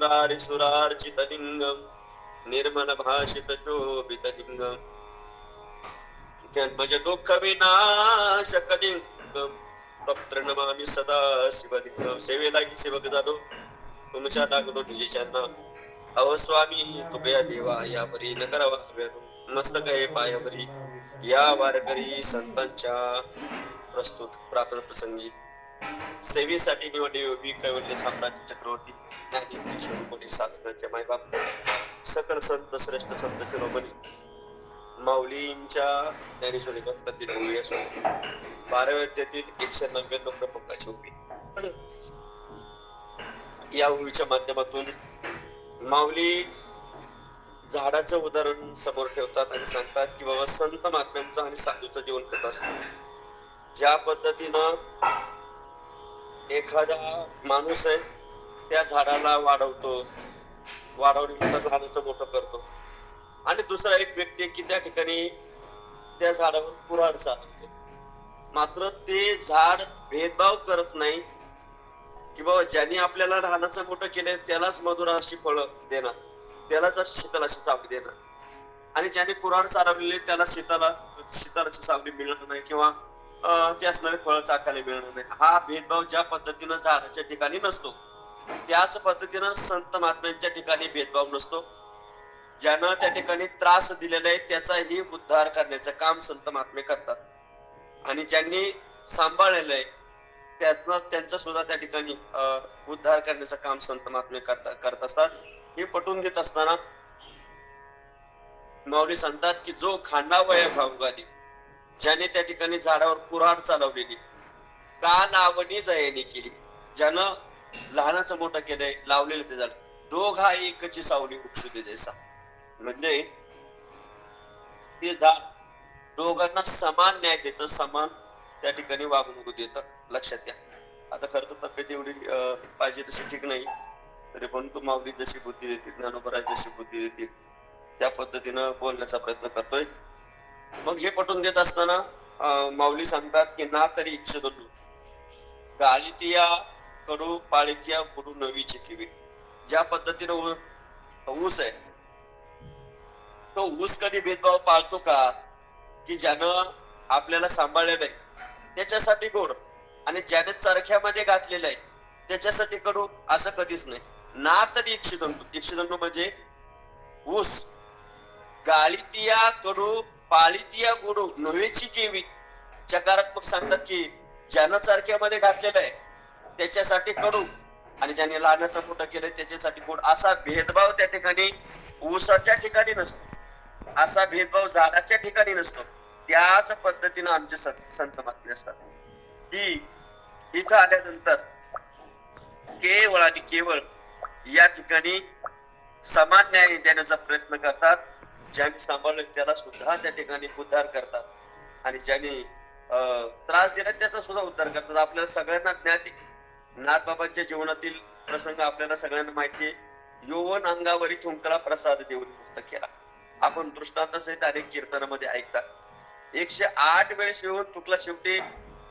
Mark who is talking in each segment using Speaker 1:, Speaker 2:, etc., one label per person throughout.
Speaker 1: मुरारी सुरार्चित लिंगम निर्मल भाषित शोभित लिंगम जन्मज दुःख विनाशक लिंगम तत्र नमामि सदा शिवलिंगम. सेवेला सेवक झालो, तुमच्या लागलो निजेच्यांना. अहो स्वामी तुभया देवा या परी न करावा मस्तक आहे पायावरी. या वारकरी संतांच्या प्रस्तुत प्राप्त प्रसंगी सेवेसाठी निवडले योगी कैवल्य साम्राज्य चक्रवर्ती ज्ञानी शिवकोटी साधनाचे मायबाप सकल संत श्रेष्ठ संत शिरोमणी माऊलींच्या ज्ञानेश्वरी भक्तातील ओवी असो 12व्या अध्यायातील 199 क्रमांकाची ओवी. या ओवीच्या माध्यमातून माऊली झाडाचं उदाहरण समोर ठेवतात आणि सांगतात की बाबा संत महात्म्यांचं आणि साधूचं जीवन कसं असतं. ज्या पद्धतीनं एखादा माणूस आहे त्या झाडाला वाढवल्यानंतर झाडाचं मोठं करतो आणि दुसरा एक व्यक्ती की त्या ठिकाणी त्या झाडावर कुऱ्हाड चालवतो. मात्र ते झाड भेदभाव करत नाही की बाबा ज्यांनी आपल्याला लहानाचं मोठं केलंय त्यालाच मधुराची फळं देणार, त्यालाच शीतलाची सावली देणार आणि ज्यांनी कुऱ्हाड चालवलेली त्याला शीतलाची सावली मिळणार नाही किंवा ते असणारे फळं चाकायला मिळणार नाही. हा भेदभाव ज्या पद्धतीनं झाडाच्या ठिकाणी नसतो त्याच पद्धतीनं संत महात्म्यांच्या ठिकाणी भेदभाव नसतो. ज्यानं त्या ठिकाणी त्रास दिलेला आहे त्याचाही उद्धार करण्याचं काम संत महात्मे करतात आणि ज्यांनी सांभाळलेलं आहे त्यांचा सुद्धा त्या ठिकाणी उद्धार करण्याचं काम संत महात्मे करत असतात. हे पटवून देत असताना माऊली सांगतात की जो खांडावया खाऊ घाली ज्याने त्या ठिकाणी झाडावर कुऱ्हाड चालवलेली का लावणी जयाने केली, ज्यानं लहानाचं मोठं केलंय लावलेलं ते झाड दोघा एकची सावली उपसू दे जैसा. म्हणजे ते झाड दोघांना समान न्याय देतं, समान त्या ठिकाणी वागणूक देतं. लक्षात घ्या. आता खरं तर तब्येत एवढी पाहिजे तशी ठीक नाही तरी पण तू माऊली जशी बुद्धी देतील ज्ञानोबराज जशी बुद्धी देतील त्या पद्धतीनं बोलण्याचा प्रयत्न करतोय. मग हे पटवून देत असताना माऊली सांगतात की ना तरी इच्छितो गाळीतिया कडू पाळीतिया गुरु नवीची किवी. ज्या पद्धतीनं ऊस आहे तो ऊस कधी भेदभाव पाळतो का की ज्यानं आपल्याला सांभाळलेलं आहे त्याच्यासाठी गोड आणि ज्याने चरख्यामध्ये घातलेलं आहे त्याच्यासाठी कडू असं कधीच नाही. ना तरी इक्षिदंतू म्हणजे ऊस गाळीतिया कडू पाळीतिया गुरु नव्हेची केवी. चकारात्मक सांगतात की ज्यानं चरख्यामध्ये घातलेलं आहे त्याच्यासाठी कडू आणि ज्याने लहानाचं मोठं केलंय त्याच्यासाठी गोड. असा भेदभाव त्या ठिकाणी ऊसाच्या ठिकाणी नसतो, असा भेदभाव झाडाच्या ठिकाणी नसतो. त्याच पद्धतीनं आमचे संत महात्मे असतात की इथं आल्यानंतर केवळ आणि केवळ या ठिकाणी समान न्याय देण्याचा प्रयत्न करतात. ज्यांनी सांभाळलं त्याला सुद्धा त्या ठिकाणी उद्धार करतात आणि ज्यांनी त्रास दिला त्याचा सुद्धा उद्धार करतात. आपल्याला सगळ्यांना ज्ञात नाथबाबांच्या जीवनातील प्रसंग आपल्याला सगळ्यांना माहिती आहे. यौवन अंगावरी थुंकला प्रसाद देऊन मुक्त केला. आपण दृष्टांतासहित अनेक कीर्तनामध्ये ऐकतात. 108 वेळेस येऊन तुकला शेवटी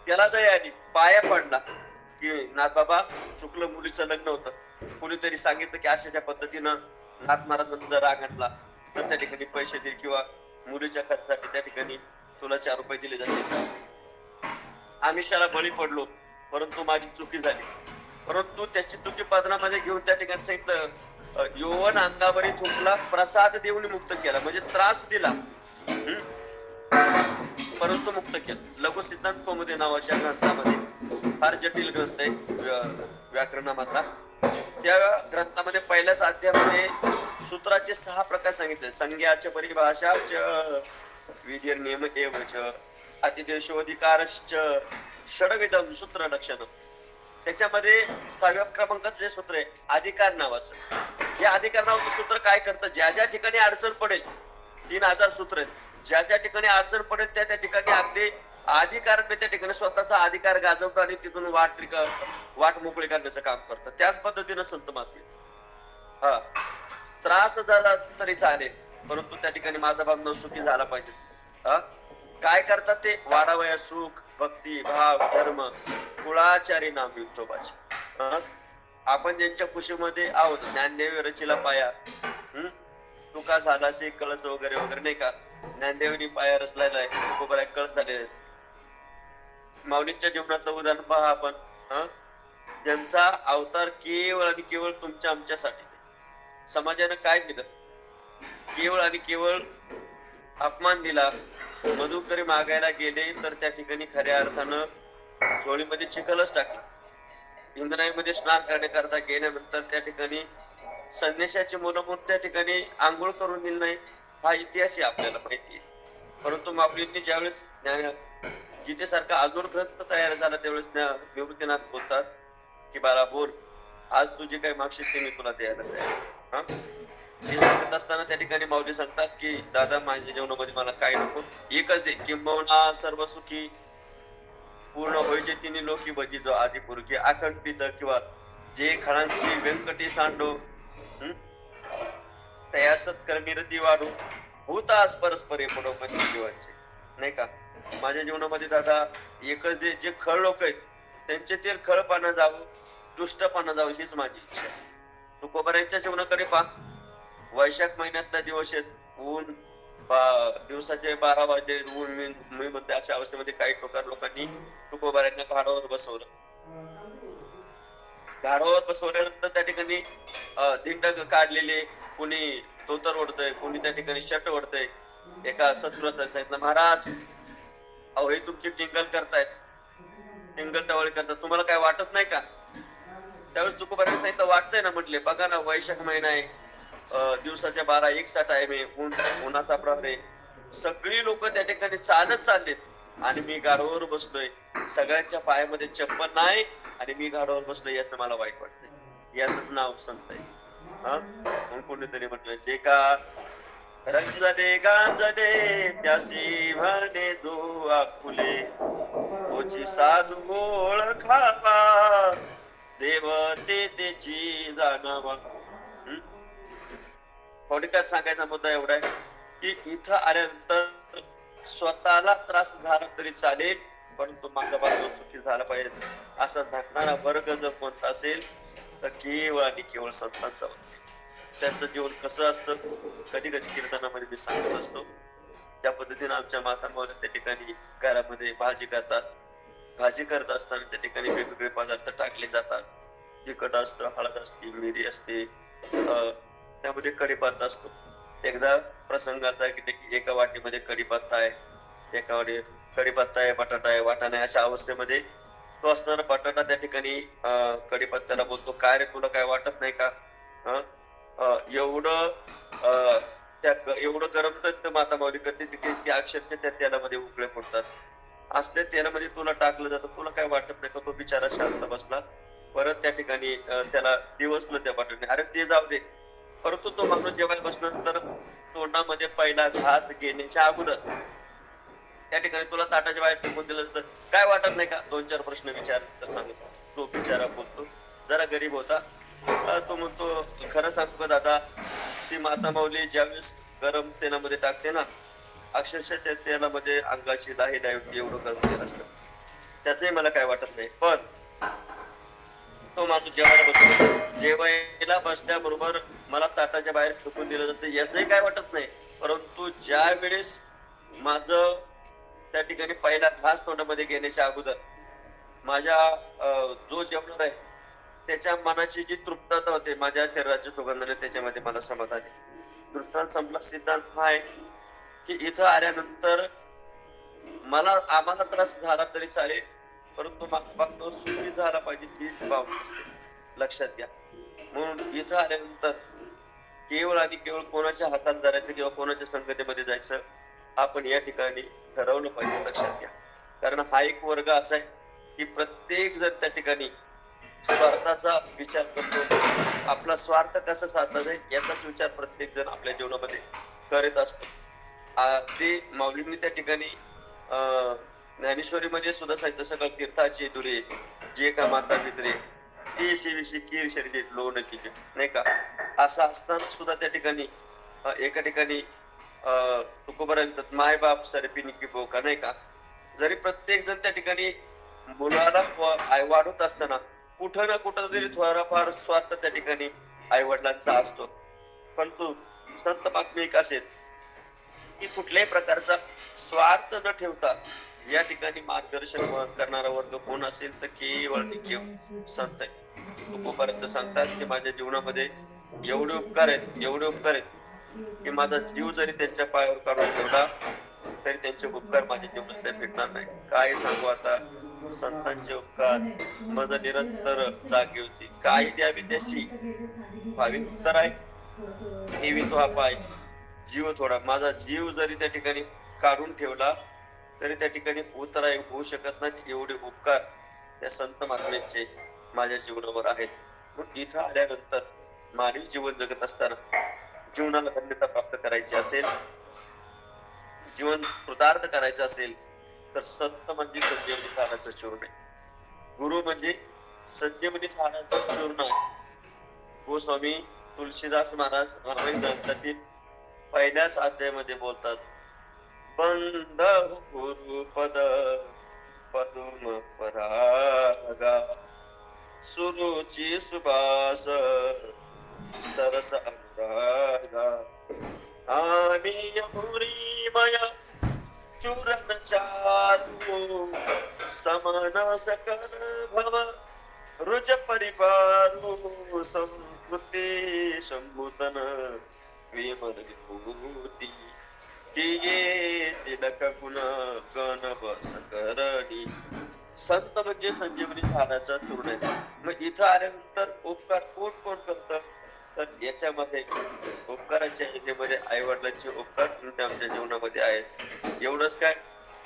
Speaker 1: त्याला दया आली, पाया पडला की नाथबाबा चुकलं, मुलीचं लग्न होतं, कोणीतरी सांगितलं की अशाच्या पद्धतीनं नाथ महाराजांचा राग आणला तर त्या ठिकाणी पैसे दे किंवा मुलीच्या खर्चासाठी त्या ठिकाणी तुला 4 रुपये दिले जाते. आमिषाला बळी पडलो परंतु माझी चुकी झाली, परंतु त्याची चुकी पदरामध्ये घेऊन त्या ठिकाणी सांगितलं यौवन अंगावरी थुंकला प्रसाद देऊन मुक्त केला. म्हणजे त्रास दिला परंतु मुक्त केलं. लघु सिद्धांत कौमुदी नावाच्या ग्रंथामध्ये फार जटिल ग्रंथ आहे व्याकरणामधला. त्या ग्रंथामध्ये पहिल्याच अध्यायामध्ये सूत्राचे 6 प्रकार सांगितले. संज्ञाच परिभाषाच विधिर नियम एवच अतिदेशोधिकारश्च षडविधम सूत्र लक्षण. त्याच्यामध्ये 6व्या क्रमांकाचं जे सूत्र आहे अधिकार नावाचं, या अधिकार नावाचं सूत्र काय करतं, ज्या ज्या ठिकाणी अडचण पडेल 3000 सूत्र आहेत, ज्या ज्या ठिकाणी अडचण पडेल त्या त्या ठिकाणी अगदी अधिकार त्या ठिकाणी स्वतःचा अधिकार गाजवतो आणि तिथून वाट मोकळी करण्याचं काम करतं. त्याच पद्धतीनं संत महात्मे त्रास झाला तरी चालेल परंतु त्या ठिकाणी माझा बांधव सुखी झाला पाहिजे. काय करतात ते वाढावया सुख भक्ती भाव धर्म कुळाचारी नाम विठोबाचे. आपण ज्यांच्या कुशीमध्ये आहोत, ज्ञानदेव रचिला पाया, हम्म तुका झालासे कळस वगैरे वगैरे नाही का, ज्ञानदेवनी पाया रचलेला आहे, तुकोबाराय कळस झालेले आहेत. माऊलींच्या जीवनातलं उदाहरण पहा आपण, ज्यांचा अवतार केवळ आणि केवळ तुमच्या आमच्यासाठी. समाजानं काय दिलं? केवळ आणि केवळ अपमान दिला. मधुकरी मागायला गेले तर त्या ठिकाणी खऱ्या अर्थानं झोळीमध्ये चिखलच टाकला. इंद्रायणीमध्ये स्नान करण्याकरता गेल्यानंतर त्या ठिकाणी संन्याशाची मुलं म्हणून त्या ठिकाणी आंघोळ करून दिली नाही. हा इतिहासही आपल्याला माहिती आहे. परंतु माऊलींनी ज्यावेळेस गीतेसारखा अजून ग्रंथ तयार झाला त्यावेळेस निवृत्तीनाथ बोलतात की बाळा बोल, आज तुझी काही मागशील ते मी तुला द्यायला तयार. हे सांगत असताना त्या ठिकाणी माऊली सांगतात की दादा माझ्या जीवनामध्ये मला काय नको, एकच दे, किंबहुना सर्व सुखी पूर्ण व्हायचे तिन्ही लोकी बजी जो आधी पुरकी अखंडित किंवा जे खळांची व्यंकटी सांडो तया सत्कर्मी रती वाढू भूतास परस्परे पडो म्हणजे जीवांचे, नाही का. माझ्या जीवनामध्ये दादा एकच दे, जे खळ लोक आहेत त्यांचे ते खळपणा जावं, दुष्टपणा जावं हीच माझी इच्छा. तुकोबारायांच्या जीवनाकडे पहा. वैशाख महिन्यातला दिवस आहेत, ऊन दिवसाचे 12 वाजले, ऊन मी म्हणते अशा अवस्थेमध्ये काही प्रकार लोकांनी तुकोबारायांना घाडावर बसवलं. घाडावर बसवल्यानंतर त्या ठिकाणी दिंड काढलेले, कोणी धोतर ओढतय, कोणी त्या ठिकाणी शर्ट ओढतय. एका सद्गुरूचा सांगितलं, महाराज अहो हे तुमची टिंगल करतायत, टिंगल टवाळी करतात, तुम्हाला काय वाटत नाही का? त्यावेळेस तुकोबारांनी सांगितलं वाटतंय ना. म्हटले बघा ना, वैशाख महिना आहे, दिवसाच्या 12:61 आहे, मी उन्हाचा प्रहर आहे, सगळी लोक त्या ठिकाणी चालत चाललेत आणि मी गाढवावर बसलोय, सगळ्यांच्या पायामध्ये चप्पल नाही आणि मी गाढवावर बसलोय, याचं मला वाईट वाटतंय. याच नाव संत आहे. म्हणून कोणीतरी म्हटलं, जे का रंजने गांजने त्यासी म्हणे दो आकुले, ओची साधू ओळखावा देव ते त्याची जाणावा. थोडक्यात सांगायचा मुद्दा एवढा आहे की इथं आल्यानंतर स्वतःला त्रास झाला तरी चालेल, परंतु माझा बाजू सुखी झाला पाहिजे असा झाकणारा वर्ग जर कोणता असेल तर केवळ आणि केवळ संतांचा वर्ग. त्यांचं जीवन कसं असतं, कधी कधी कीर्तनामध्ये मी सांगत असतो, त्या पद्धतीने आमच्या मातांमध्ये त्या ठिकाणी घरामध्ये भाजी करतात. भाजी करत असताना त्या ठिकाणी वेगवेगळे पदार्थ टाकले जातात. तिखट असतं, हळद असते, मिरी असते, त्यामध्ये कढीपत्ता असतो. एकदा प्रसंग आता की एका वाटीमध्ये कढीपत्ता आहे, एका वाटी कढीपत्ता आहे, बटाटा आहे, वाटाणा आहे, अशा अवस्थेमध्ये तो असताना बटाटा त्या ठिकाणी कढीपत्त्याला बोलतो, काय रे तुला काय वाटत नाही का? एवढं एवढं गरम तर माता माऊली करते की अक्षरशः त्या तेलामध्ये उकळे पडतात. असल्या तेलामध्ये तुला टाकलं जातं, तुला काय वाटत नाही का? तो बिचारा शांत बसला. परत त्या ठिकाणी त्याला दिवसलं त्या बटाट्याने, अरे ते जाऊ दे. परंतु तो माणूस जेवायला बसल्यानंतर तोंडामध्ये पहिला घास घेण्याच्या अगोदर त्या ठिकाणी तुला ताटाच्या बाहेर फेकून दिलं तर काय वाटत नाही का? 2-4 प्रश्न विचार तर सांगतो. तो बिचारा बोलतो, जरा गरीब होता, तो म्हणतो खरं सांगतो का दादा, ती माता माऊली ज्यावेळेस गरम तेलामध्ये टाकते ना, अक्षरशः त्या तेलामध्ये अंगाची दाही होती, एवढं गरम तेल असतं, त्याचंही मला काय वाटत नाही. पण तो माणूस जेवायला बसतो, जेवायला बसल्याबरोबर मला ताटाच्या बाहेर फेकून दिलं जातं याचंही काय वाटत नाही. परंतु ज्या वेळेस माझं त्या ठिकाणी पहिला घास तोंडामध्ये घेण्याच्या अगोदर माझ्या जो जेवणार आहे त्याच्या मनाची जी तृप्तता होते, माझ्या शरीराच्या सुगंधाने त्याच्यामध्ये मला समाधान आहे. दृष्टांत संपला. सिद्धांत हा आहे की इथं आल्यानंतर आम्हाला त्रास झाला तरी चालेल, परंतु तो सुखी झाला पाहिजे ती भावना असते, लक्षात घ्या. म्हणून इथं आल्यानंतर केवळ आणि केवळ कोणाच्या हातात धरायचं किंवा कोणाच्या संगतीमध्ये जायचं आपण या ठिकाणी ठरवलं पाहिजे, लक्षात घ्या. कारण हा एक वर्ग असा आहे की प्रत्येक जण त्या ठिकाणी स्वार्थाचा विचार करतो, आपला स्वार्थ कसा साधला जाईल याचाच विचार प्रत्येक जण आपल्या जीवनामध्ये करत असतो. ते माऊलींनी त्या ठिकाणी ज्ञानेश्वरीमध्ये सुद्धा सांगितलं, सगळं तीर्थाची दुरे जे का माता पितरे ती शिविशी कीर शरीर लोण केली, नाही का? असं असताना सुद्धा त्या ठिकाणी एका ठिकाणी तुकोबारांत माय बाप सरपिनी की बोका, नाही का? जरी प्रत्येक जण त्या ठिकाणी मुलाला वाढवत असताना कुठं ना कुठं तरी थोडाफार स्वार्थ त्या ठिकाणी आई वडिलांचा असतो. परंतु संत महात्मे असेल की कुठल्याही प्रकारचा स्वार्थ न ठेवता या ठिकाणी मार्गदर्शन करणारा वर्ग कोण असेल तर केवळ आणि केवळ संत आहे. तुकोपर्यंत सांगतात की माझ्या जीवनामध्ये एवढे उपकार आहेत की माझा जीव जरी त्यांच्या पायावर काढून ठेवला तरी त्यांचे उपकार माझ्या जीवनात भेटणार नाही. काय सांगू आता संतांचे उपकार माझा निरंतर जागी होती. काय द्यावी त्याशी भाविक उत्तर आहे ठेवी तो हा पाय जीव थोडा. माझा जीव जरी त्या ठिकाणी काढून ठेवला तरी त्या ठिकाणी उतराय होऊ शकत नाही एवढे उपकार त्या संत महात्म्यांचे माझ्या जीवनावर आहेत. मग इथं आल्यानंतर मानवी जीवन जगत असताना जीवनाला धन्यता प्राप्त करायची असेल, जीवन कृतार्थ करायचं असेल तर संत म्हणजे संजीवनी झाडाचं चूर्ण आहे. गुरु म्हणजे संजीवनी झाडाचं चूर्ण आहे. गोस्वामी तुलसीदास महाराज ग्रंथातील पहिल्याच अध्यायामध्ये बोलतात, बंद गुरुपद पदुम परागा सुरुची सुबास सरस अनुरागा आम्ही पुरी माया चूरण चालू समान सकल भव रुज परिपारू संस्कृती संभूतन विमल विभूती की ये तिलक गुण गण बस करणी. संत म्हणजे संजीवनी झाडाचा चूर्ण आहे. मग इथं आल्यानंतर उपकार कोण कोण करतं तर याच्यामध्ये उपकाराच्या याच्यामध्ये आई वडिलांचे उपकार तुमच्या आमच्या जीवनामध्ये आहेत. एवढंच काय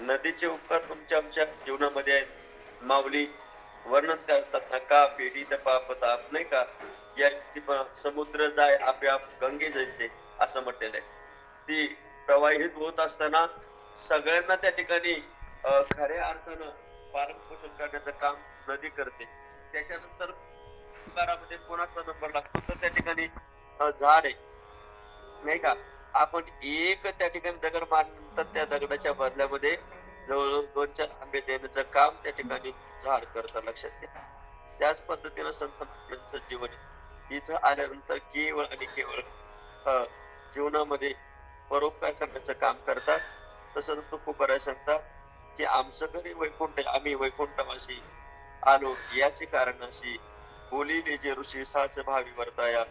Speaker 1: नदीचे उपकार तुमच्या आमच्या जीवनामध्ये आहेत. माऊली वर्णन करतात ना का पेढी तर पाप ताप नाही का या समुद्र जाय आपोआप गंगे जैसे असं म्हटलेलं आहे. ती प्रवाहित होत असताना सगळ्यांना त्या ठिकाणी खऱ्या अर्थानं पालन पोषण करण्याचं काम नदी करते. त्याच्यानंतर उपकारामध्ये कोणाचा नंबर लागतो तर त्या ठिकाणी झाड आहे नाही का. आपण एक त्या ठिकाणी दगड मारल्यानंतर त्या दगडाच्या बदल्यामध्ये जवळजवळ 2-4 आंबे देण्याचं काम त्या ठिकाणी झाड करतं. लक्षात घ्या. त्याच पद्धतीनं संत महात्म्यांचं जीवन इथं आल्यानंतर केवळ आणि केवळ जीवनामध्ये परोपकार करण्याचं काम करतात. तसं तुकोबाराय सांगतात की आमचं घरी वैकुंठ आहे, आम्ही वैकुंठवासी आलो याचे कारण अशी बोलिले जे ऋषी साच भावी वर्ताया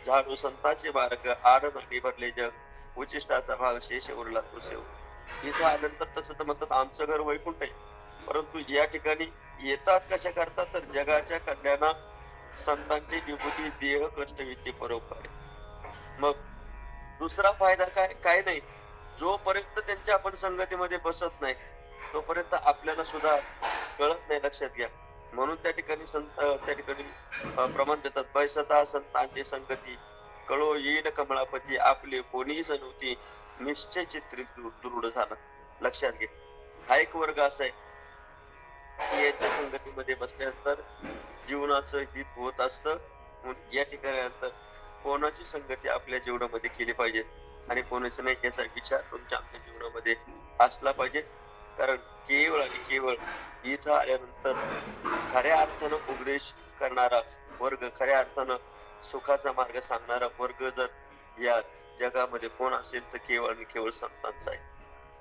Speaker 1: झाडू संताचे मार्ग आडनाडी भरले जग उचिष्टाचा भाग शेष उरला तो सेव. इथं आल्यानंतर तसं तर म्हणतात आमचं घर वैकुंठ आहे, परंतु या ठिकाणी येतात कशा करतात तर जगाच्या कल्याणा संतांची विभूती देह कष्ट विद्ये परोपकार. मग दुसरा फायदा काय नाही, जोपर्यंत त्यांच्या आपण संगतीमध्ये बसत नाही तोपर्यंत आपल्याला सुद्धा कळत नाही. लक्षात घ्या. म्हणून त्या ठिकाणी संत त्या ठिकाणी प्रमाण देतात, बैसता संतांची संगती कळो येईल कमळापती आपले कोणीही नव्हती निश्चय चित्रित दृढ झाला. लक्षात घे. हा एक वर्ग असा आहे की याच्या संगतीमध्ये बसल्यानंतर जीवनाचं हित होत असतं. या ठिकाणी कोणाची संगती आपल्या जीवनामध्ये केली पाहिजे आणि कोणाचं नाही याचा विचार तुमच्या आपल्या जीवनामध्ये असला पाहिजे. कारण केवळ आणि केवळ इथं आल्यानंतर खऱ्या अर्थानं उपदेश करणारा वर्ग, खऱ्या अर्थानं सुखाचा मार्ग सांगणारा वर्ग जर या जगामध्ये कोण असेल तर केवळ आणि केवळ संतांचा आहे.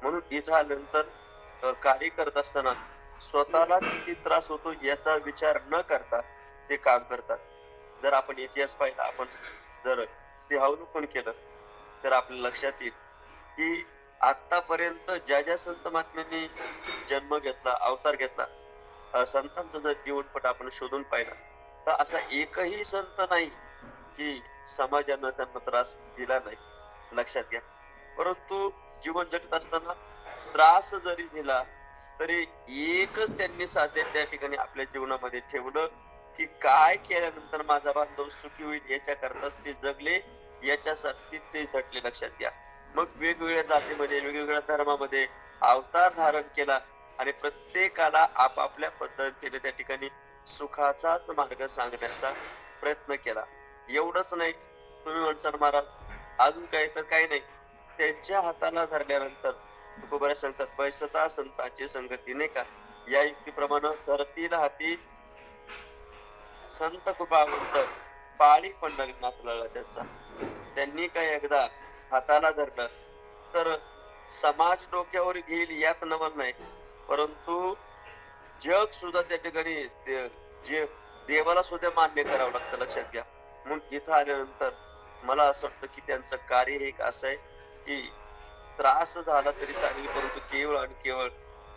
Speaker 1: म्हणून इथं आल्यानंतर कार्य करत असताना स्वतःला किती त्रास होतो याचा विचार न करता ते काम करतात. जर आपण इतिहास पाहिला, आपण जर सिंहावलोकन केलं तर आपल्या लक्षात येईल की आतापर्यंत ज्या संत महात्म्यांनी जन्म घेतला, अवतार घेतला, संतांचा जर जीवनपट आपण शोधून पाहिला तर असा एकही संत नाही की समाजानं त्यांना त्रास दिला नाही. लक्षात घ्या. परंतु जीवन जगत असताना त्रास जरी दिला तरी एकच त्यांनी साध्य त्या ठिकाणी आपल्या जीवनामध्ये ठेवलं की काय केल्यानंतर माझा बांधव सुखी होईल याच्याकरताच ते जगले, याच्यासाठी ते झटले. लक्षात घ्या. मग वेगवेगळ्या जातीमध्ये वेगवेगळ्या धर्मामध्ये अवतार धारण केला आणि प्रत्येकाला आपापल्या पद्धतीने त्या ठिकाणी सुखाचाच मार्ग सांगण्याचा प्रयत्न केला. एवढंच नाही, तुम्ही म्हणसाल महाराज अजून काही तर काही नाही. त्यांच्या हाताला धरल्यानंतर तुकोबाराय सांगतात बैसता संतांची संगती नाही का. या युक्तीप्रमाणे धरतील हाती संत कृपावंत पाळी पंढरीनाथ लळा त्यांचा. त्यांनी काय एकदा हाताला धरलं तर समाज डोक्यावर घेईल यात नवल नाही, परंतु जग सुद्धा त्या ठिकाणी जे देवाला सुद्धा मान्य करावं लागतं, लक्षात घ्या. मग इथं आल्यानंतर मला असं वाटतं की त्यांचं कार्य हे एक असं आहे की त्रास झाला तरी चालेल, परंतु केवळ आणि केवळ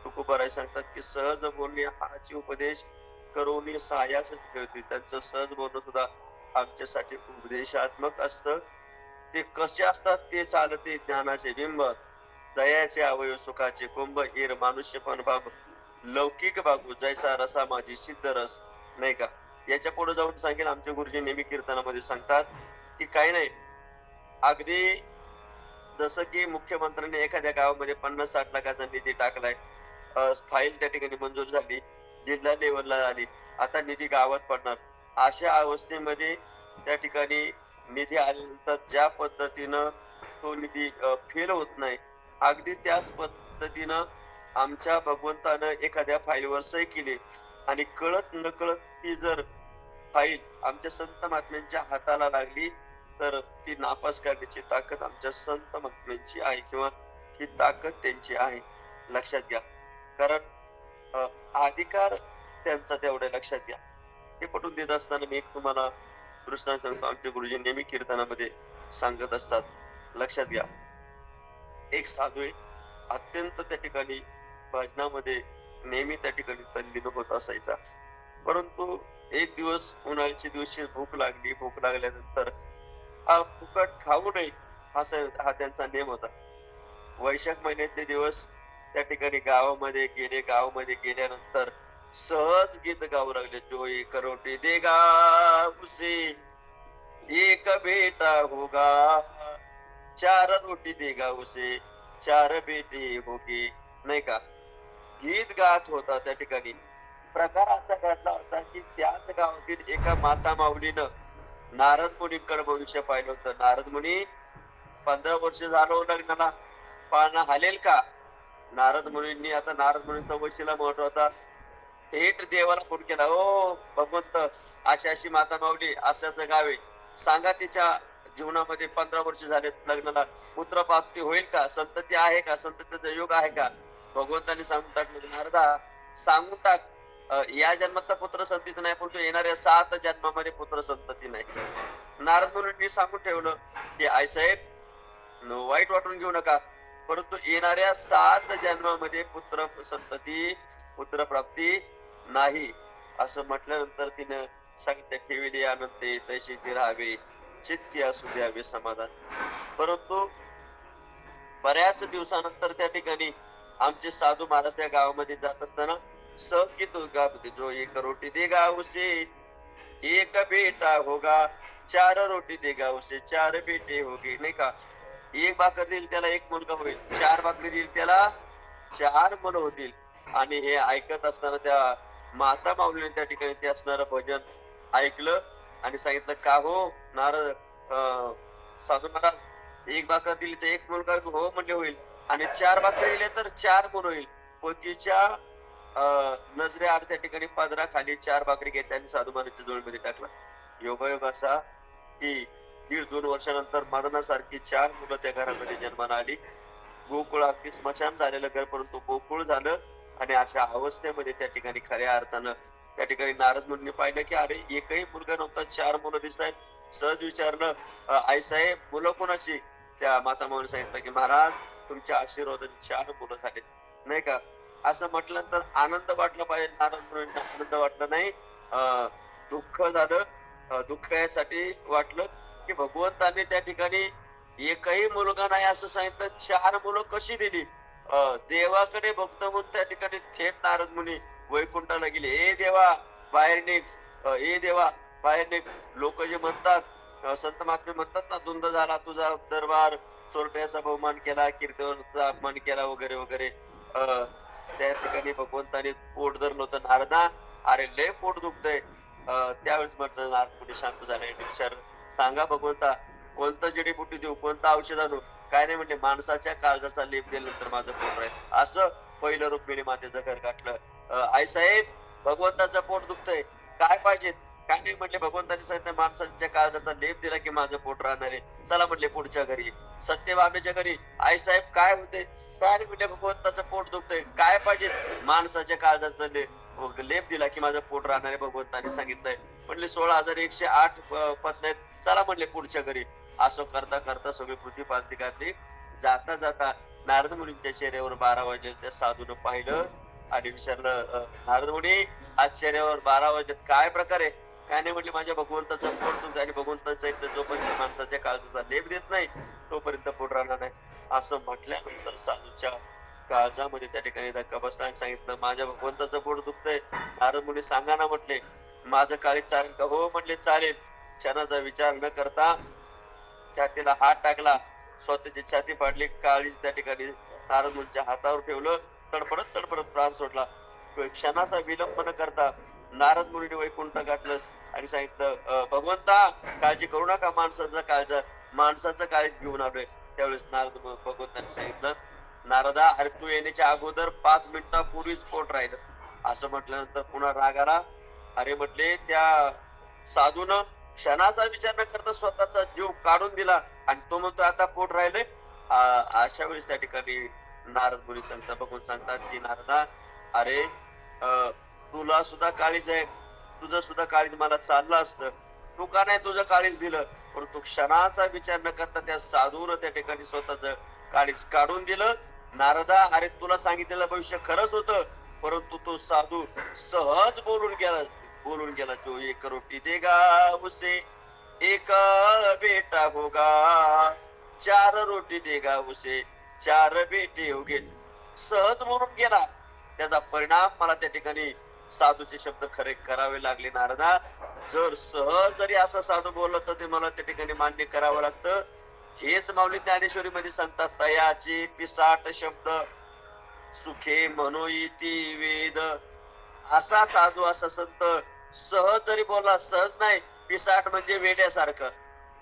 Speaker 1: तुकोबाराय सांगतात की सहज बोलणे हाची उपदेश करून सायास ठेवते. त्यांचं सहज बोलणं सुद्धा आमच्यासाठी उपदेशात्मक असतं. ते कसे असतात ते चालते ज्ञानाचे बिंब, दयाचे अवयव सुखाचे कुंभ, ईर मानुष्यपण भाव लौकिक बागू जैसा रसा माझी सिद्ध रस, नाही का. याच्या पुढे जाऊन सांगेल आमचे गुरुजी नेहमी कीर्तनामध्ये सांगतात की काही नाही, अगदी जसं की मुख्यमंत्र्यांनी एखाद्या गावामध्ये 50-60 लाखाचा निधी टाकलाय, फाईल त्या ठिकाणी मंजूर झाली, जिल्हा लेवलला आली, आता निधी गावात पडणार. अशा अवस्थेमध्ये त्या ठिकाणी निधी आल्यानंतर ज्या पद्धतीनं तो निधी फेल होत नाही, अगदी त्याच पद्धतीनं आमच्या भगवंतानं एखाद्या फाईलवर सही केली आणि कळत नकळत ती जर फाईल आमच्या संत महात्म्यांच्या हाताला लागली, तर ती नापास करण्याची ताकद आमच्या संत महात्म्यांची आहे किंवा ही ताकद त्यांची आहे, लक्षात घ्या. कारण अ, अधिकार त्यांचा तेवढ्या लक्षात घ्या. हे पटवून देत असताना मी एक तुम्हाला दृष्टांत सांगतो. आमचे गुरुजी नेहमी कीर्तनामध्ये सांगत असतात, लक्षात घ्या. एक साधू आहे, अत्यंत त्या ठिकाणी भजनामध्ये नेहमी त्या ठिकाणी तल्लीन होत असायचा. परंतु एक दिवस उन्हाळ्याच्या दिवशी भूक लागली. भूक लागल्यानंतर हा फुकट खाऊ नये असा हा त्यांचा नेम होता. वैशाख महिन्यातले दिवस त्या ठिकाणी गावामध्ये गेले. गावामध्ये गेल्यानंतर सहज गीत गाऊ लागले. जो एक रोटी देगा उसे एक बेटा होगा, चार रोटी देगा उसे चार बेटे होगे, नाही का. गीत गात होता त्या ठिकाणी. प्रकार असा घडला होता की त्याच गावातील एका माता माऊलीनं नारद मुनींकडे भविष्य पाहिलं होतं. नारद मुनी 15 वर्ष झालं लग्नाला, पाळणा हालेल का. नारद मुनींनी, आता नारद मुनींचा वशिला महत्व होता, थेट देवाला फोन केला, ओ भगवंत, अशी अशी माता माऊली असं असं गाव आहे, सांगा तिच्या जीवनामध्ये 15 वर्ष झाले लग्नाला, पुत्र प्राप्ती होईल का, संतती आहे का, संततीचा योग आहे का. भगवंतांनी सांगून टाकलं, नारदा सांगून टाक, या जन्मात तर पुत्र संतती नाही, परंतु येणाऱ्या 7 जन्मामध्ये पुत्र संतती नाही. नारद मुनींनी सांगून ठेवलं की आई साहेब वाईट वाटून घेऊ नका, परंतु येणाऱ्या 7 जन्मामध्ये पुत्र संतती पुत्र प्राप्ती नाही. असं म्हटल्यानंतर तिनं सांगितलं, ठेविले आनंदे तैसे ते राहावे, चित्ती असू द्यावे समाधान. परंतु बऱ्याच दिवसानंतर त्या ठिकाणी आमचे साधू महाराज त्या गावामध्ये जात असताना संगीत गात होते, जो एक रोटी देगा उसे एक बेटा होगा, चार रोटी देगा उसे चार बेटे होगे, नाही का. एक भाकर देईल त्याला एक मुलगा होईल, 4 भाकरी देईल त्याला 4 मुलं होतील. आणि हे ऐकत असताना त्या माता माऊलीने त्या ठिकाणी ते असणारं भजन ऐकलं आणि सांगितलं, का हो नारद साधू महाराज, एक भाकर दिली तर एक मुलगा हो म्हणले होईल, आणि 4 भाकरी दिले तर 4 मुलं होईल. पोतीच्या नजरे त्या ठिकाणी पदरा खाली 4 भाकरी घेतल्या आणि साधू महाराजच्या जोडीमध्ये टाकला. योगायोग असा की 1.5-2 वर्षानंतर मरणासारखी 4 मुलं त्या घरामध्ये जन्माला आली. गोकुळ अगदी स्मशान झालेलं घर, परंतु गोकुळ झालं. आणि अशा अवस्थेमध्ये त्या ठिकाणी खऱ्या अर्थानं त्या ठिकाणी नारद मुनींनी पाहिलं की अरे एकही मुलगा नव्हता, 4 मुलं दिसत आहेत. सहज विचारलं, आई साहेब मुलं कोणाची. त्या माता माऊली सांगितलं की महाराज तुमच्या आशीर्वादाने 4 मुलं झाले, नाही का. असं म्हटल्यानंतर आनंद वाटला पाहिजे. नारद मुनींना आनंद वाटला नाही, दुःख झालं. दुःख यासाठी वाटलं की भगवंतांनी त्या ठिकाणी एकही मुलगा नाही असं सांगितलं, 4 मुलं कशी दिली. देवाकडे भक्त म्हणून त्या ठिकाणी थेट नारद मुनी वैकुंठाला गेले. ए देवा बाहेर निघ, ए देवा बाहेर निघ. लोक जे म्हणतात, संत महात्मे म्हणतात ना, धुंद झाला तुझा दरबार, चोरट्याचा बहुमान केला, कीर्तनाचा अपमान केला वगैरे वगैरे. त्या ठिकाणी भगवंताने पोट धरलं होतं. नारदा अरे लय पोट दुखतंय. त्यावेळेस म्हटलं नारद मुनी शांत झाले. विचार सांगा भगवंता, कोणतं जडीबुटी देऊ, कोणतं औषध आणू. काय नाही म्हणले, माणसाच्या काळजाचा लेप दिल्यानंतर माझं पोट राहील. असं पहिलं रुक्मिणी मातेचं घर गाठलं. आई साहेब भगवंताचं पोट दुखतंय, काय पाहिजे. काय नाही म्हटले, भगवंतांनी सांगितलं माणसाच्या काळजाचा लेप दिला की माझं पोट राहणार आहे. चला म्हटले पुढच्या घरी. सत्यभामेच्या घरी आई साहेब काय होते? काय नाही म्हटले, भगवंताचं पोट दुखतंय. काय पाहिजे? माणसाच्या काळजाचा लेप दिला की माझं पोट राहणार आहे, भगवंतांनी सांगितलंय. म्हणले 16,108 पत्नी आहेत. चला म्हणले पुढच्या घरी. असं करता करता सगळी पृथ्वी पालती घातली. जाता जाता नारद मुनींच्या चेहऱ्यावर 12 वाजले. त्या साधून पाहिलं आणि विचारलं, नारद मुनी, आज चेहऱ्यावर 12 वाजत काय प्रकार आहे? काय नाही म्हटले, माझ्या भगवंताचं पोट दुखतं आणि भगवंताचा इथं जोपर्यंत माणसाच्या काळजाचा लेप देत नाही तोपर्यंत पोट राहणार नाही. असं म्हटल्यानंतर साधूच्या काळजामध्ये त्या ठिकाणी धक्का बसला आणि सांगितलं, माझ्या भगवंताचं पोट दुखतंय. नारद मुनी सांगा ना म्हटले, माझं काळीज चालेल का? हो म्हटले चालेल. क्षणाचा विचार न करता छातीला हात टाकला, स्वतःची छाती फाडली, काळीज त्या ठिकाणी नारद मुनीच्या हातावर ठेवलं, तडफडत तडफडत प्राण सोडला. क्षणाचा विलंब न करता नारद मुनीने वैकुंठ गाठलं आणि सांगितलं, भगवंता काळजी करू नका, माणसाचं काळीज घेऊन आलोय. त्यावेळेस भगवंतांनी सांगितलं, नारदा, अरे तू येण्याच्या अगोदर 5 मिनिटापूर्वीच पोट राहिलं. असं म्हटल्यानंतर पुन्हा राग आला. अरे म्हटले, त्या साधून क्षणाचा विचार न करता स्वतःचा जीव काढून दिला आणि तो म्हणतो आता पोट राहिले. अशा वेळेस त्या ठिकाणी नारद मुनी सांगतात, बघून सांगतात की नारदा, अरे तुला सुद्धा काळीज आहे, तुझं सुद्धा काळीज मला चाललं असतं, तू का नाही तुझं काळीज दिलं? परंतु क्षणाचा विचार न करता त्या साधून त्या ठिकाणी स्वतःच काळीज काढून दिलं. नारदा, अरे तुला सांगितलेलं भविष्य खरंच होतं, परंतु तो साधू सहज बोलून गेला जो एक रोटी देगा उसे एक बेटा होगा, 4 रोटी देगा उसे 4 बेटे होगे. सहज बोलून गेला. त्याचा परिणाम मला त्या ठिकाणी साधूचे शब्द खरे करावे लागले. नारदा, जर सहज जरी असा साधू बोलला तर ते मला त्या ठिकाणी मान्य करावं लागतं. हेच माऊली ज्ञानेश्वरी मध्ये सांगतात, तयाचे पिसाट शब्द सुखे मनोइति वेद. असा साधू, असा संत सहज जरी बोलला, सहज नाही, पिसाट म्हणजे वेड्यासारखं.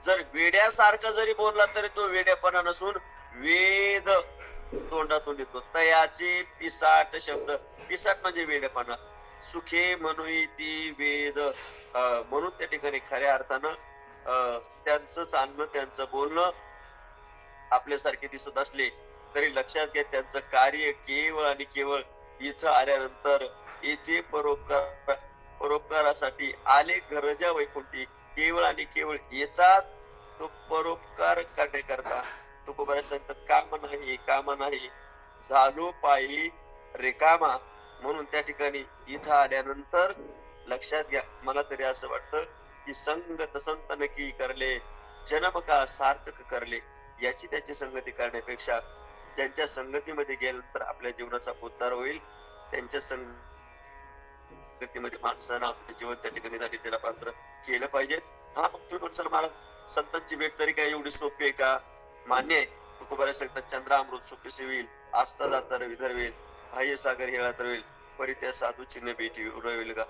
Speaker 1: जर वेड्यासारखं जरी बोलला तरी तो वेड्यापणा नसून वेद तोंडातून येतो. तयाचे पिसाट शब्द, पिसाट म्हणजे वेड्यापणा. सुखे मनोइति वेद. म्हणून त्या ठिकाणी खऱ्या अर्थानं त्यांचं चालणं, त्यांचं बोलणं आपल्यासारखे दिसत असले तरी लक्षात घ्या, त्यांचं कार्य केवळ आणि केवळ इथं आल्यानंतर येथे परोपकारासाठी आले घरच्या वैकुंठी. केवळ आणि केवळ येतात तो परोपकार करण्याकरता. तुकोबारा सांगतात, काम नाही झालो पायी रिकामा. म्हणून त्या ठिकाणी इथं आल्यानंतर लक्षात घ्या, मला तरी असं वाटतं की संगत संत नकी करले जन्म का सार्थक करले. याची त्याची संगती करण्यापेक्षा ज्यांच्या संगतीमध्ये गेल्यानंतर आपल्या जीवनाचा उद्धार होईल त्यांच्या संगतीमध्ये माणसानं आपले जीवन त्या ठिकाणी झाले त्याला पात्र केलं पाहिजे. हा, मग तुम्ही म्हणसाल, मला संतांची भेट तरी काय एवढी सोपी आहे का? मान्य आहे. तुकोबारा सांगतात, चंद्रामृत सुखी होईल, आस्था जाता रवी धरवेल, बाह्य सागर हेळा तरवेल, परी त्या साधू चिन्ह भेटी उरवेल का.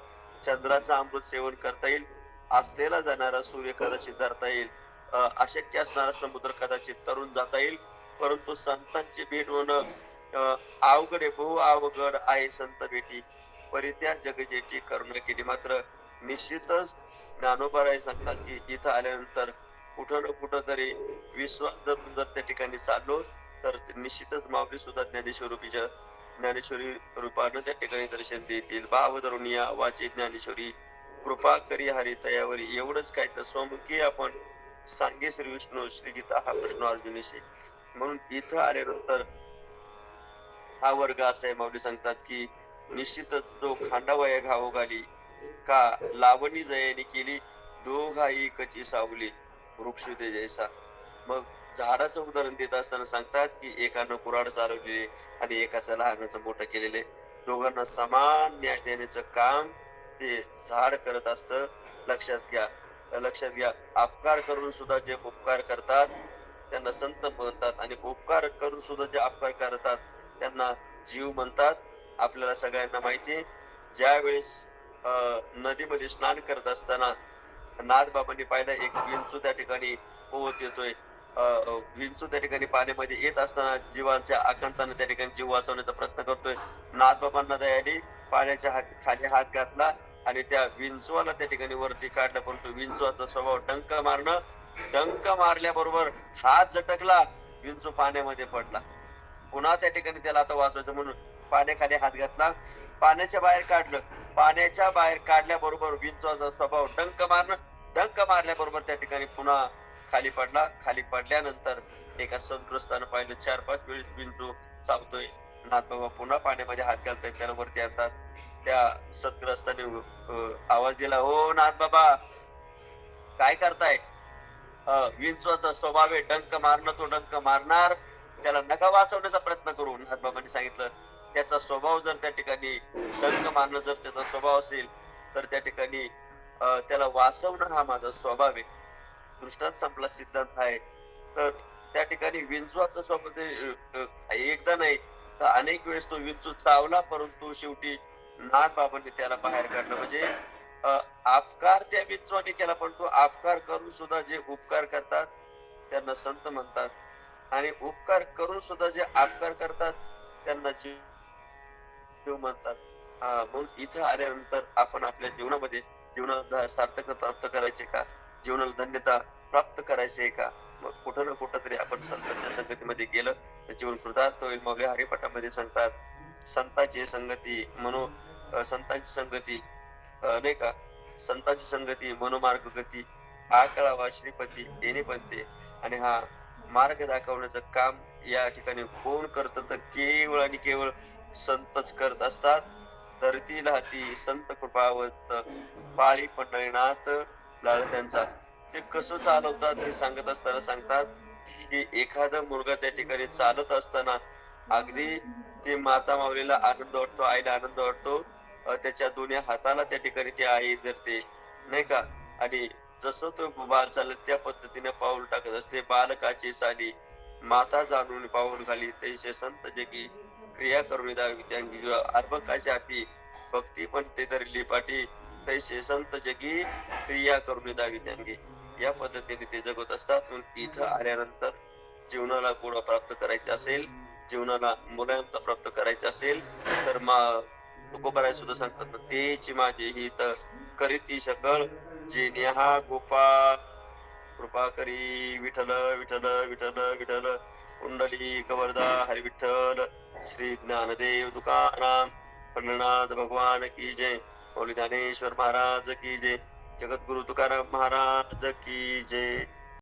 Speaker 1: चंद्राचं अमृत सेवन करता येईल, आस्थेला जाणारा सूर्य कदाचित धरता येईल, अशक्य असणारा समुद्र कदाचित तरुण जाता येईल, परंतु संतांची भेट होणं अवघड आहे, बहु अवघड आहे. संत भेटी परित्या जगजेची करुणा केली. मात्र निश्चितच ज्ञानोबा सांगतात की इथं आल्यानंतर कुठं ना कुठं तरी विश्वास धरून जर त्या ठिकाणी चाललो तर निश्चितच माऊली सुद्धा ज्ञानेश्वरी रूपानं त्या ठिकाणी दर्शन देतील. भाव धरून या वाचे ज्ञानेश्वरी, कृपा करी हरी तयावरी. एवढंच काय तर स्वमुखी आपण सांगे श्री विष्णू श्री गीता हा कृष्ण अर्जुनीशी. म्हणून इथं आल्यानंतर हा वर्ग असा आहे, माऊली सांगतात की निश्चितच जो खांडावया घावो घाली का लावणी जयाने केली, दोघाई कची सावली वृक्ष ते जैसा. मग झाडाचं उदाहरण देत असताना सांगतात की एकानं कुऱ्हाड चालवलेले आणि एकाचं लहानाचं मोठं केलेले, दोघांना समान न्याय देण्याचं काम ते झाड करत असतं. लक्षात घ्या. अपकार करून सुद्धा जे उपकार करतात त्यांना संत म्हणतात आणि उपकार करून सुद्धा जे अपकार करतात त्यांना जीव म्हणतात. आपल्याला सगळ्यांना माहिती, ज्या वेळेस नदीमध्ये स्नान करत असताना नाथबाबांनी पाहिला एक विंचू त्या ठिकाणी पोहत येतोय. विंचू त्या ठिकाणी पाण्यामध्ये येत असताना जीवांच्या आकांताने त्या ठिकाणी जीव वाचवण्याचा प्रयत्न करतोय. नाथबाबांना दयाने पाण्याच्या खाली हात घातला आणि त्या विंचवाला त्या ठिकाणी वरती काढलं, परंतु विंचवाचा स्वभाव डंक मारणं. डंक मारल्याबरोबर हात झटकला, विंचू पाण्यामध्ये पडला. पुन्हा त्या ठिकाणी त्याला आता वाचवायचं म्हणून पाण्याखाली हात घातला, पाण्याच्या बाहेर काढलं. पाण्याच्या बाहेर काढल्याबरोबर विंचवाचा स्वभाव डंक मारणं. डंक मारल्याबरोबर त्या ठिकाणी पुन्हा खाली पडला. खाली पडल्यानंतर एका सद्ग्रस्तानं पाहिलं 4-5 वेळेस विंचू चावतोय. नाथबाबा पुन्हा पाण्यामध्ये हात घालतायत, त्याला वरती आणतात. त्या सद्ग्रस्ताने आवाज दिला, "ओ नाथबाबा, काय करताय?" विंचवाचा स्वभाव आहे डंक मारणं, तो डंक मारणार. त्याला नका वाचवण्याचा प्रयत्न करू. नाथबाबांनी सांगितलं, त्याचा स्वभाव जर त्या ठिकाणी डंक मारणं जर त्याचा स्वभाव असेल, तर त्या ठिकाणी त्याला वाचवणं हा माझा स्वभाव आहे. दृष्टांत संपला सिद्धांत आहे. तर त्या ठिकाणी विंचवाचा स्वभाव ते एकदा नाही तर अनेक वेळेस तो विंचू चावला, परंतु शेवटी नाथबाबांनी त्याला बाहेर काढलं. म्हणजे अ, अपकार त्या विंचवाने केला, पण तो अपकार करून सुद्धा जे उपकार करतात त्यांना संत म्हणतात, आणि उपकार करून सुद्धा जे अपकार करतात त्यांना जीव म्हणतात. म्हणून इथं आल्यानंतर आपण आपल्या जीवनामध्ये जीवनाला सार्थकता प्राप्त करायचे का, जीवनाला धन्यता प्राप्त करायची आहे का, मग कुठं ना कुठं तरी आपण संतांच्या संगतीमध्ये गेलं तर जीवन कृतार्थ होईल. मौली हरिपाठामध्ये सांगतात, संतांची संगती संतांची संगती नाही का, संतांची संगती मनोमार्ग गती, हा कळावा श्रीपती येणे बनते. आणि हा मार्ग दाखवण्याचं काम या ठिकाणी कोण करतं, तर केवळ आणि केवळ संतच करत असतात. धरती हाती संत कृपावंत, पाळी पंढरीनाथ लाल त्यांचा. ते कसं चालवतात हे सांगत असताना सांगतात, की एखादा मुलगा त्या ठिकाणी चालत असताना अगदी ते माता माऊलीला आनंद वाटतो, आईला आनंद वाटतो. त्याच्या दोन्ही हाताला त्या ठिकाणी ती आई धरते, नाही का. आणि जसं तो बाळ चालत त्या पद्धतीने पाऊल टाकत असते. बालकाची साली माता जाणून पाऊल घाली, तैसे संत जगी क्रिया करून द्यावी त्यांची. अर्भकाच्या हाती भक्ती पण ते धरली पाठी, तैसे संत जगी क्रिया करून द्यावी त्यांची. या पद्धतीने ते जगत असतात. म्हणून इथं आल्यानंतर जीवनाला गोडवा प्राप्त करायचा असेल, जीवनाला मुलायमता प्राप्त करायची असेल, तर तुकोबाराय सुद्धा सांगतात ना, तेची माझे हित करीती सकळ, जे नेहा गोपाळ कृपा करी. विठ्ठल विठ्ठल विठ्ठल विठ्ठल, कुंडली कवरदा हरी विठ्ठल. श्री ज्ञानदेव तुकाराम पंढरनाथ भगवान की जय. मौली ज्ञानेश्वर महाराज की जय. जगद्गुरु तुकाराम महाराज की जय.